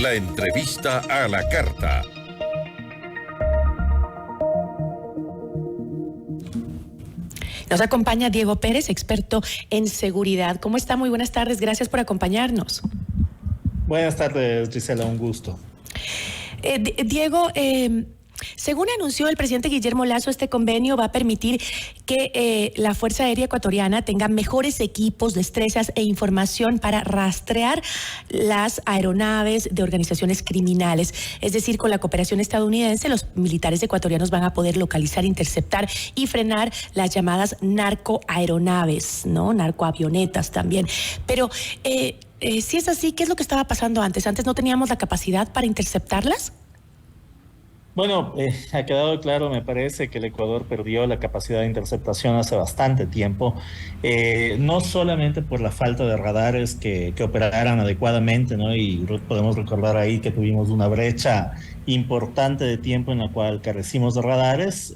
La entrevista a la carta. Nos acompaña Diego Pérez, experto en seguridad. ¿Cómo está? Muy buenas tardes. Gracias por acompañarnos. Buenas tardes, Gisela. Un gusto. Diego, según anunció el presidente Guillermo Lasso, este convenio va a permitir que la Fuerza Aérea Ecuatoriana tenga mejores equipos, destrezas e información para rastrear las aeronaves de organizaciones criminales. Es decir, con la cooperación estadounidense, los militares ecuatorianos van a poder localizar, interceptar y frenar las llamadas narcoaeronaves, ¿no? Narcoavionetas también. Pero si es así, ¿qué es lo que estaba pasando antes? ¿Antes no teníamos la capacidad para interceptarlas? Bueno, ha quedado claro, me parece, que el Ecuador perdió la capacidad de interceptación hace bastante tiempo, no solamente por la falta de radares que operaran adecuadamente, ¿no? Y podemos recordar ahí que tuvimos una brecha importante de tiempo en la cual carecimos de radares,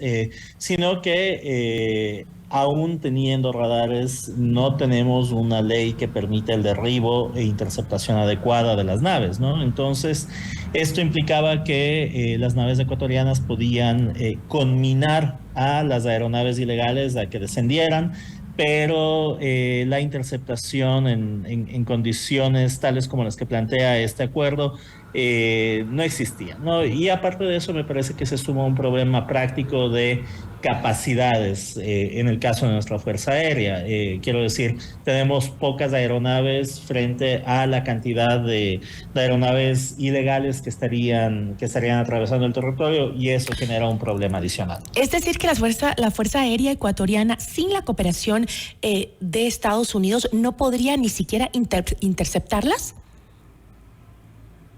sino que aún teniendo radares, no tenemos una ley que permita el derribo e interceptación adecuada de las naves, ¿no? Entonces, esto implicaba que las naves ecuatorianas podían conminar a las aeronaves ilegales a que descendieran, pero la interceptación en condiciones tales como las que plantea este acuerdo no existía, ¿no? Y aparte de eso, me parece que se suma un problema práctico de capacidades en el caso de nuestra Fuerza Aérea. Quiero decir, tenemos pocas aeronaves frente a la cantidad de aeronaves ilegales que estarían atravesando el territorio, y eso genera un problema adicional. Es decir, que la Fuerza Aérea Ecuatoriana, sin la cooperación de Estados Unidos, no podría ni siquiera interceptarlas.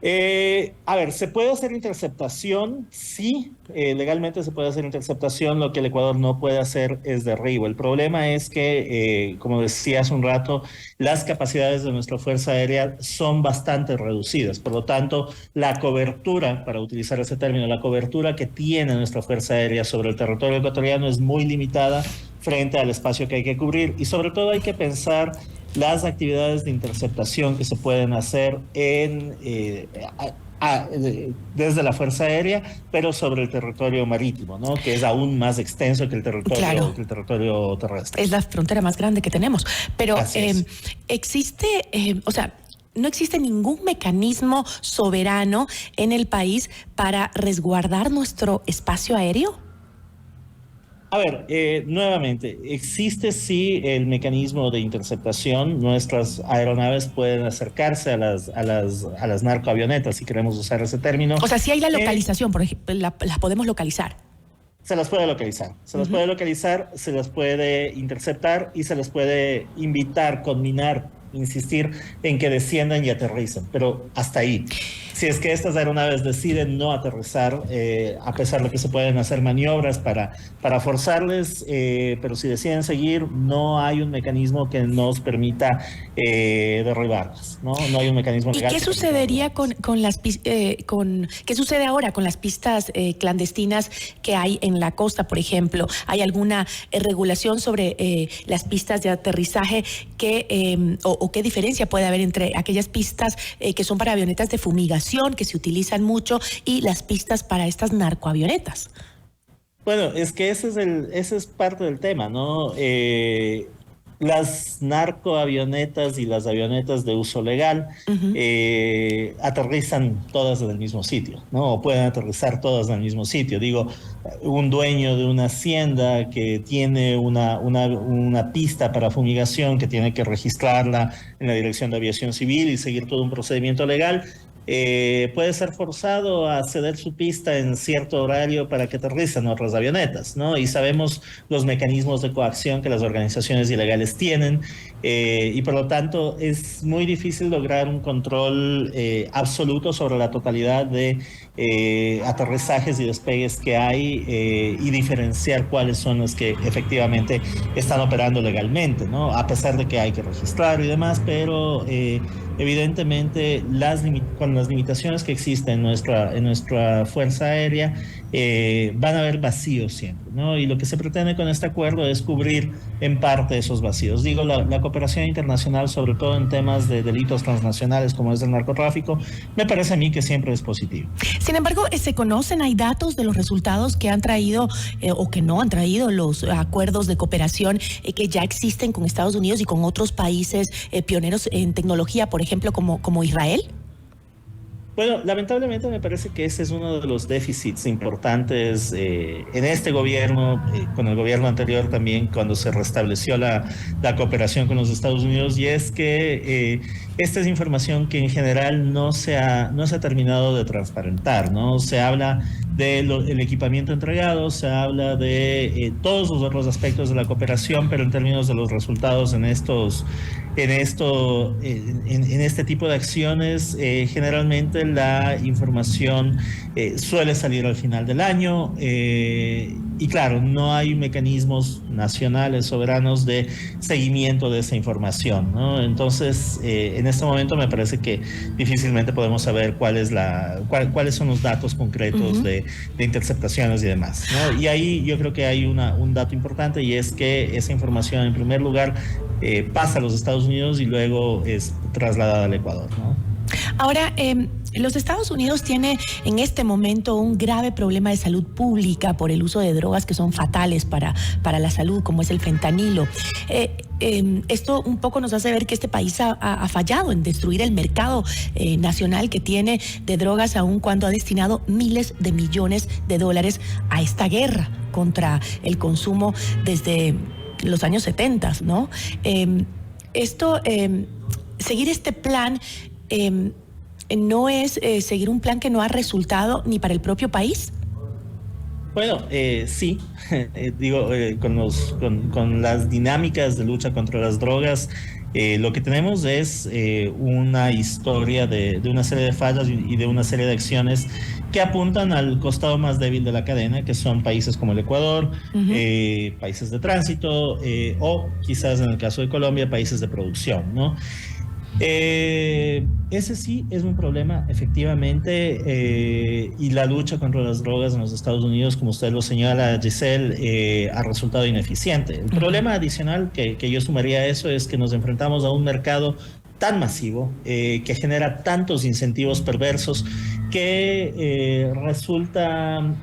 A ver, ¿se puede hacer interceptación? Sí, legalmente se puede hacer interceptación. Lo que el Ecuador no puede hacer es derribo. El problema es que, como decía hace un rato, las capacidades de nuestra Fuerza Aérea son bastante reducidas. Por lo tanto, la cobertura, para utilizar ese término, la cobertura que tiene nuestra Fuerza Aérea sobre el territorio ecuatoriano es muy limitada frente al espacio que hay que cubrir, y sobre todo hay que pensar las actividades de interceptación que se pueden hacer desde la Fuerza Aérea, pero sobre el territorio marítimo, ¿no? Que es aún más extenso que el territorio, claro, que el territorio terrestre. Es la frontera más grande que tenemos. Pero existe, no existe ningún mecanismo soberano en el país para resguardar nuestro espacio aéreo. A ver, nuevamente, existe sí el mecanismo de interceptación. Nuestras aeronaves pueden acercarse a las narcoavionetas, si queremos usar ese término. O sea, si hay la localización, por ejemplo, las podemos localizar. Se las puede localizar, puede localizar, se las puede interceptar y se les puede invitar, conminar, insistir en que desciendan y aterricen, pero hasta ahí. Si es que estas aeronaves deciden no aterrizar, a pesar de que se pueden hacer maniobras para forzarles, pero si deciden seguir, no hay un mecanismo que nos permita derribarlas, ¿no? No hay un mecanismo legal. ¿Y qué sucedería qué sucede ahora con las pistas clandestinas que hay en la costa, por ejemplo? ¿Hay alguna regulación sobre las pistas de aterrizaje o qué diferencia puede haber entre aquellas pistas que son para avionetas de fumigación, que se utilizan mucho, y las pistas para estas narcoavionetas? Bueno, es que ese es parte del tema, ¿no? Las narcoavionetas y las avionetas de uso legal aterrizan todas en el mismo sitio, ¿no? O pueden aterrizar todas en el mismo sitio. Digo, un dueño de una hacienda que tiene una pista para fumigación, que tiene que registrarla en la Dirección de Aviación Civil y seguir todo un procedimiento legal, puede ser forzado a ceder su pista en cierto horario para que aterricen otras avionetas, ¿no? Y sabemos los mecanismos de coacción que las organizaciones ilegales tienen, y por lo tanto es muy difícil lograr un control absoluto sobre la totalidad de aterrizajes y despegues que hay, y diferenciar cuáles son los que efectivamente están operando legalmente, ¿no? A pesar de que hay que registrar y demás, pero evidentemente con las limitaciones que existen en nuestra Fuerza Aérea, van a haber vacíos siempre, ¿no? Y lo que se pretende con este acuerdo es cubrir en parte esos vacíos. Digo, la cooperación internacional, sobre todo en temas de delitos transnacionales como es el narcotráfico, me parece a mí que siempre es positivo. Sin embargo, ¿se conocen, hay datos de los resultados que han traído o que no han traído los acuerdos de cooperación que ya existen con Estados Unidos y con otros países pioneros en tecnología, por ejemplo, como Israel? Bueno, lamentablemente me parece que ese es uno de los déficits importantes en este gobierno, con el gobierno anterior también, cuando se restableció la cooperación con los Estados Unidos, y es que esta es información que en general no se ha terminado de transparentar, ¿no? Se habla del equipamiento entregado, se habla de todos los otros aspectos de la cooperación, pero en términos de los resultados en este tipo de acciones, generalmente la información suele salir al final del año y claro, no hay mecanismos nacionales soberanos de seguimiento de esa información, ¿no? Entonces, en este momento me parece que difícilmente podemos saber cuáles son los datos concretos de interceptaciones y demás, ¿no? Y ahí yo creo que hay un dato importante, y es que esa información en primer lugar pasa a los Estados Unidos y luego es trasladada al Ecuador, ¿no? Ahora, los Estados Unidos tiene en este momento un grave problema de salud pública por el uso de drogas que son fatales para la salud, como es el fentanilo. Esto un poco nos hace ver que este país ha fallado en destruir el mercado nacional que tiene de drogas, aun cuando ha destinado miles de millones de dólares a esta guerra contra el consumo desde los años 70, ¿no? Seguir este plan no es seguir un plan que no ha resultado ni para el propio país. Bueno, sí, con las dinámicas de lucha contra las drogas, lo que tenemos es una historia de una serie de fallas y de una serie de acciones que apuntan al costado más débil de la cadena, que son países como el Ecuador, países de tránsito o quizás en el caso de Colombia, países de producción, ¿no? Ese sí es un problema, efectivamente, y la lucha contra las drogas en los Estados Unidos, como usted lo señala, Giselle, ha resultado ineficiente. El problema adicional que yo sumaría a eso es que nos enfrentamos a un mercado tan masivo, que genera tantos incentivos perversos, que resulta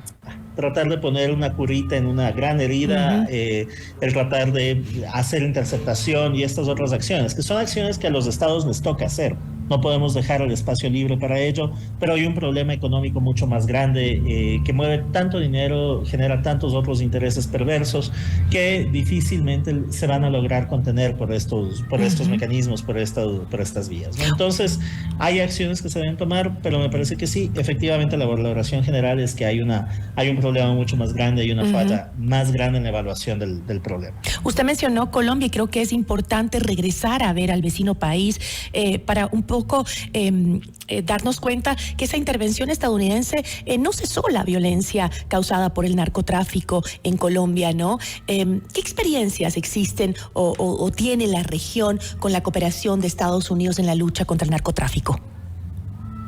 tratar de poner una curita en una gran herida, el tratar de hacer interceptación y estas otras acciones, que son acciones que a los estados les toca hacer. No podemos dejar el espacio libre para ello, pero hay un problema económico mucho más grande que mueve tanto dinero, genera tantos otros intereses perversos que difícilmente se van a lograr contener por estos mecanismos, por estas vías, ¿no? Entonces, hay acciones que se deben tomar, pero me parece que sí, efectivamente la valoración general es que hay un problema mucho más grande y una falla más grande en la evaluación del problema. Usted mencionó Colombia y creo que es importante regresar a ver al vecino país para un poco darnos cuenta que esa intervención estadounidense no cesó la violencia causada por el narcotráfico en Colombia, ¿no? ¿Qué experiencias existen o tiene la región con la cooperación de Estados Unidos en la lucha contra el narcotráfico?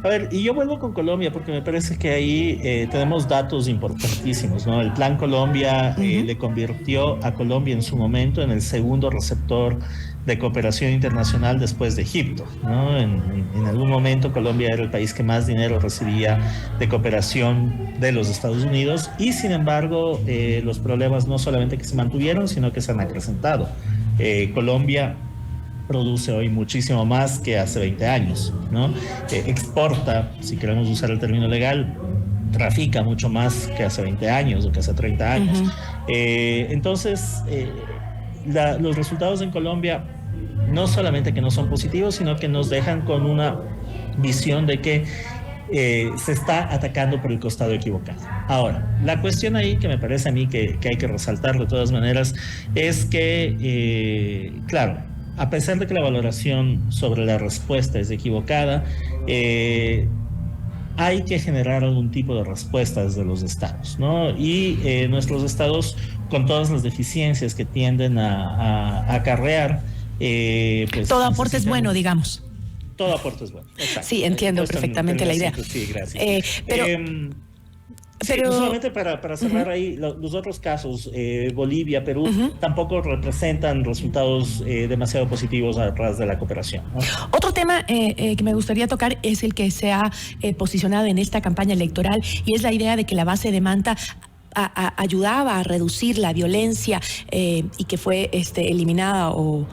A ver, y yo vuelvo con Colombia porque me parece que ahí tenemos datos importantísimos, ¿no? El Plan Colombia le convirtió a Colombia en su momento en el segundo receptor de cooperación internacional después de Egipto, ¿no? En algún momento Colombia era el país que más dinero recibía de cooperación de los Estados Unidos y sin embargo los problemas no solamente que se mantuvieron, sino que se han acrecentado. Colombia produce hoy muchísimo más que hace 20 años, ¿no? Exporta, si queremos usar el término legal, trafica mucho más que hace 20 años o que hace 30 años. Entonces, los resultados en Colombia no solamente que no son positivos, sino que nos dejan con una visión de que se está atacando por el costado equivocado. Ahora, la cuestión ahí que me parece a mí que hay que resaltar de todas maneras es que, claro, a pesar de que la valoración sobre la respuesta es equivocada, hay que generar algún tipo de respuesta desde los estados, ¿no? Y nuestros estados, con todas las deficiencias que tienden a acarrear, pues todo aporte es bueno, digamos. Todo aporte es bueno. Exacto. Sí, entiendo perfectamente la idea. Sí, gracias. Pero Sí, no solamente para cerrar ahí, los otros casos, Bolivia, Perú, tampoco representan resultados demasiado positivos atrás de la cooperación, ¿no? Otro tema que me gustaría tocar es el que se ha posicionado en esta campaña electoral y es la idea de que la base de Manta ayudaba a reducir la violencia y que fue eliminada o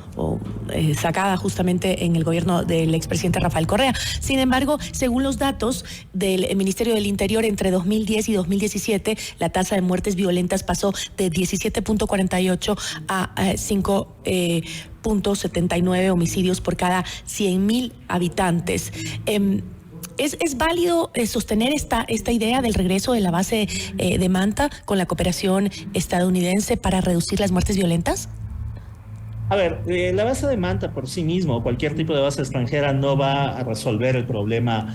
sacada justamente en el gobierno del expresidente Rafael Correa. Sin embargo, según los datos del Ministerio del Interior, entre 2010 y 2017, la tasa de muertes violentas pasó de 17.48 a 5.79 homicidios por cada 100.000 habitantes. ¿Es válido sostener esta idea del regreso de la base de Manta con la cooperación estadounidense para reducir las muertes violentas? A ver, la base de Manta por sí mismo, cualquier tipo de base extranjera no va a resolver el problema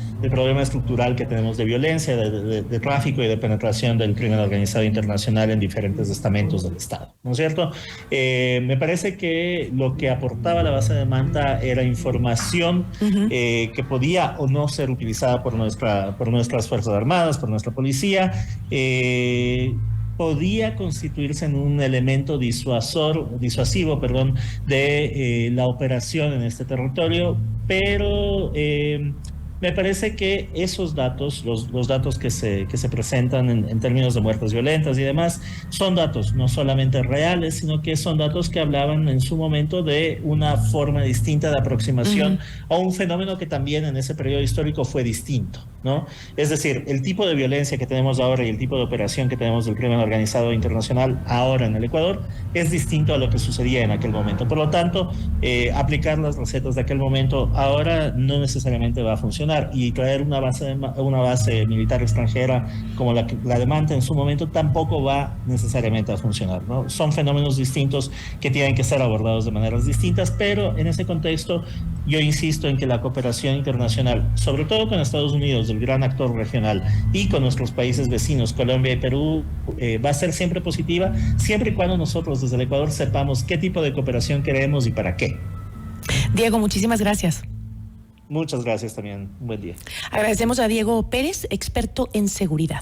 estructural que tenemos de violencia, de tráfico y de penetración del crimen organizado internacional en diferentes estamentos del Estado, ¿no es cierto? Me parece que lo que aportaba la base de Manta era información que podía o no ser utilizada por nuestras Fuerzas Armadas, por nuestra policía, podía constituirse en un elemento disuasivo, de la operación en este territorio, pero me parece que esos datos, los datos que se presentan en términos de muertes violentas y demás, son datos no solamente reales, sino que son datos que hablaban en su momento de una forma distinta de aproximación a un fenómeno que también en ese periodo histórico fue distinto, ¿no? Es decir, el tipo de violencia que tenemos ahora y el tipo de operación que tenemos del crimen organizado internacional ahora en el Ecuador es distinto a lo que sucedía en aquel momento. Por lo tanto, aplicar las recetas de aquel momento ahora no necesariamente va a funcionar. Y traer una base militar extranjera como la de Manta en su momento tampoco va necesariamente a funcionar, ¿no? Son fenómenos distintos que tienen que ser abordados de maneras distintas, pero en ese contexto yo insisto en que la cooperación internacional, sobre todo con Estados Unidos, el gran actor regional, y con nuestros países vecinos, Colombia y Perú, va a ser siempre positiva, siempre y cuando nosotros desde el Ecuador sepamos qué tipo de cooperación queremos y para qué. Diego, muchísimas gracias. Muchas gracias también. Un buen día. Agradecemos a Diego Pérez, experto en seguridad.